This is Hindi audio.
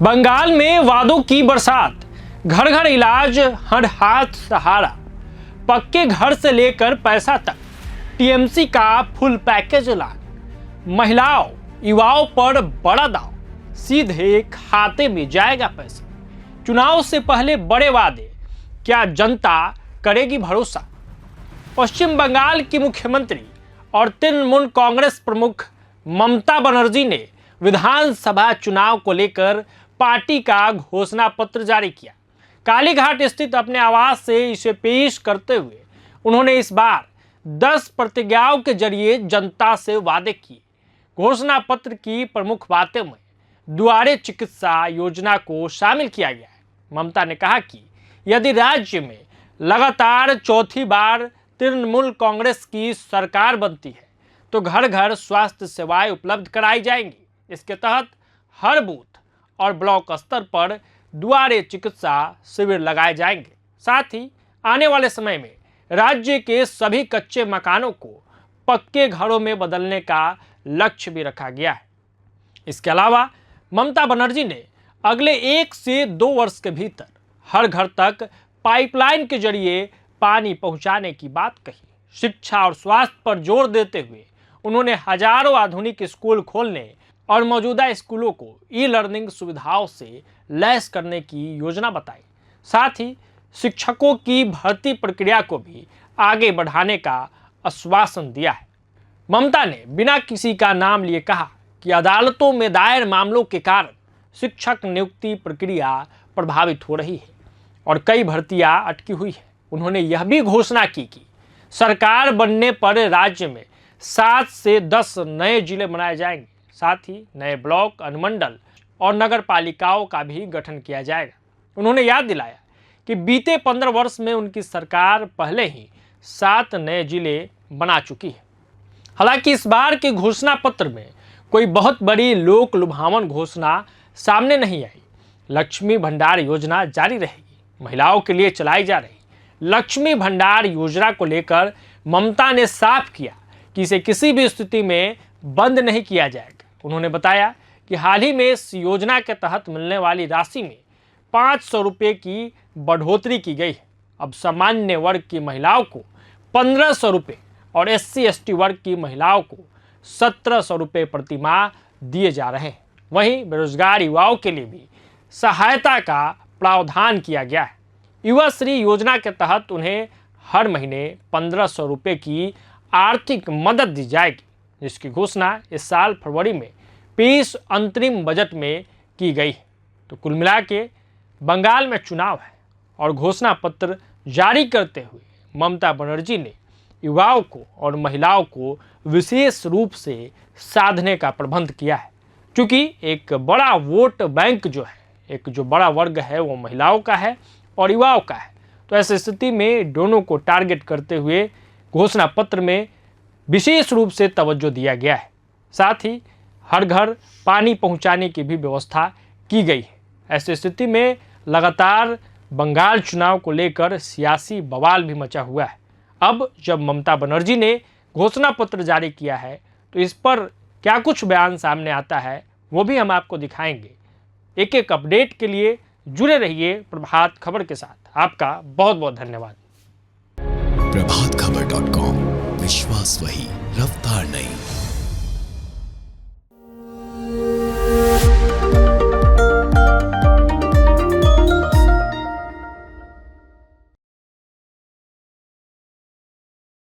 बंगाल में वादों की बरसात, घर घर इलाज, हर हाथ सहारा, पक्के घर से लेकर पैसा तक, टीएमसी का फुल पैकेज ऐलान। महिलाओं युवाओं पर बड़ा दाव, सीधे खाते में जाएगा पैसा। चुनाव से पहले बड़े वादे, क्या जनता करेगी भरोसा? पश्चिम बंगाल की मुख्यमंत्री और तृणमूल कांग्रेस प्रमुख ममता बनर्जी ने विधानसभा चुनाव को लेकर पार्टी का घोषणा पत्र जारी किया। कालीघाट स्थित अपने आवास से इसे पेश करते हुए उन्होंने इस बार 10 प्रतिज्ञाओं के जरिए जनता से वादे किए। घोषणा पत्र की प्रमुख बातों में दुआरे चिकित्सा योजना को शामिल किया गया है। ममता ने कहा कि यदि राज्य में लगातार चौथी बार तृणमूल कांग्रेस की सरकार बनती है तो घर घर स्वास्थ्य सेवाएं उपलब्ध कराई जाएंगी। इसके तहत हर बूथ और ब्लॉक स्तर पर दुआरे चिकित्सा शिविर लगाए जाएंगे। साथ ही आने वाले समय में राज्य के सभी कच्चे मकानों को पक्के घरों में बदलने का लक्ष्य भी रखा गया है। इसके अलावा ममता बनर्जी ने अगले 1 से 2 वर्ष के भीतर हर घर तक पाइपलाइन के जरिए पानी पहुंचाने की बात कही। शिक्षा और स्वास्थ्य पर जोर देते हुए उन्होंने हजारों आधुनिक स्कूल खोलने और मौजूदा स्कूलों को ई लर्निंग सुविधाओं से लैस करने की योजना बताई। साथ ही शिक्षकों की भर्ती प्रक्रिया को भी आगे बढ़ाने का आश्वासन दिया है। ममता ने बिना किसी का नाम लिए कहा कि अदालतों में दायर मामलों के कारण शिक्षक नियुक्ति प्रक्रिया प्रभावित हो रही है और कई भर्तियां अटकी हुई है। उन्होंने यह भी घोषणा की कि सरकार बनने पर राज्य में 7 से 10 नए जिले बनाए जाएंगे। साथ ही नए ब्लॉक, अनुमंडल और नगर पालिकाओं का भी गठन किया जाएगा। उन्होंने याद दिलाया कि बीते 15 वर्ष में उनकी सरकार पहले ही 7 नए जिले बना चुकी है। हालांकि इस बार के घोषणा पत्र में कोई बहुत बड़ी लोक लुभावन घोषणा सामने नहीं आई। लक्ष्मी भंडार योजना जारी रहेगी। महिलाओं के लिए चलाई जा रही लक्ष्मी भंडार योजना को लेकर ममता ने साफ किया कि इसे किसी भी स्थिति में बंद नहीं किया जाएगा। उन्होंने बताया कि हाल ही में इस योजना के तहत मिलने वाली राशि में 500 रुपये की बढ़ोतरी की गई है। अब सामान्य वर्ग की महिलाओं को 1500 रुपये और SC/ST वर्ग की महिलाओं को 1700 रुपये प्रति माह दिए जा रहे हैं। वहीं बेरोजगार युवाओं के लिए भी सहायता का प्रावधान किया गया है। युवा श्री योजना के तहत उन्हें हर महीने 1500 रुपये की आर्थिक मदद दी जाएगी, जिसकी घोषणा इस साल फरवरी में पेश अंतरिम बजट में की गई है। तो कुल मिला के बंगाल में चुनाव है और घोषणा पत्र जारी करते हुए ममता बनर्जी ने युवाओं को और महिलाओं को विशेष रूप से साधने का प्रबंध किया है। क्योंकि एक बड़ा वोट बैंक जो है, एक जो बड़ा वर्ग है वो महिलाओं का है और युवाओं का है। तो ऐसी स्थिति में दोनों को टारगेट करते हुए घोषणा पत्र में विशेष रूप से तवज्जो दिया गया है। साथ ही हर घर पानी पहुंचाने की भी व्यवस्था की गई है। ऐसी स्थिति में लगातार बंगाल चुनाव को लेकर सियासी बवाल भी मचा हुआ है। अब जब ममता बनर्जी ने घोषणा पत्र जारी किया है तो इस पर क्या कुछ बयान सामने आता है वो भी हम आपको दिखाएंगे। एक एक अपडेट के लिए जुड़े रहिए प्रभात खबर के साथ। आपका बहुत बहुत धन्यवाद। प्रभातखबर.com, विश्वास वही, रफ्तार नहीं।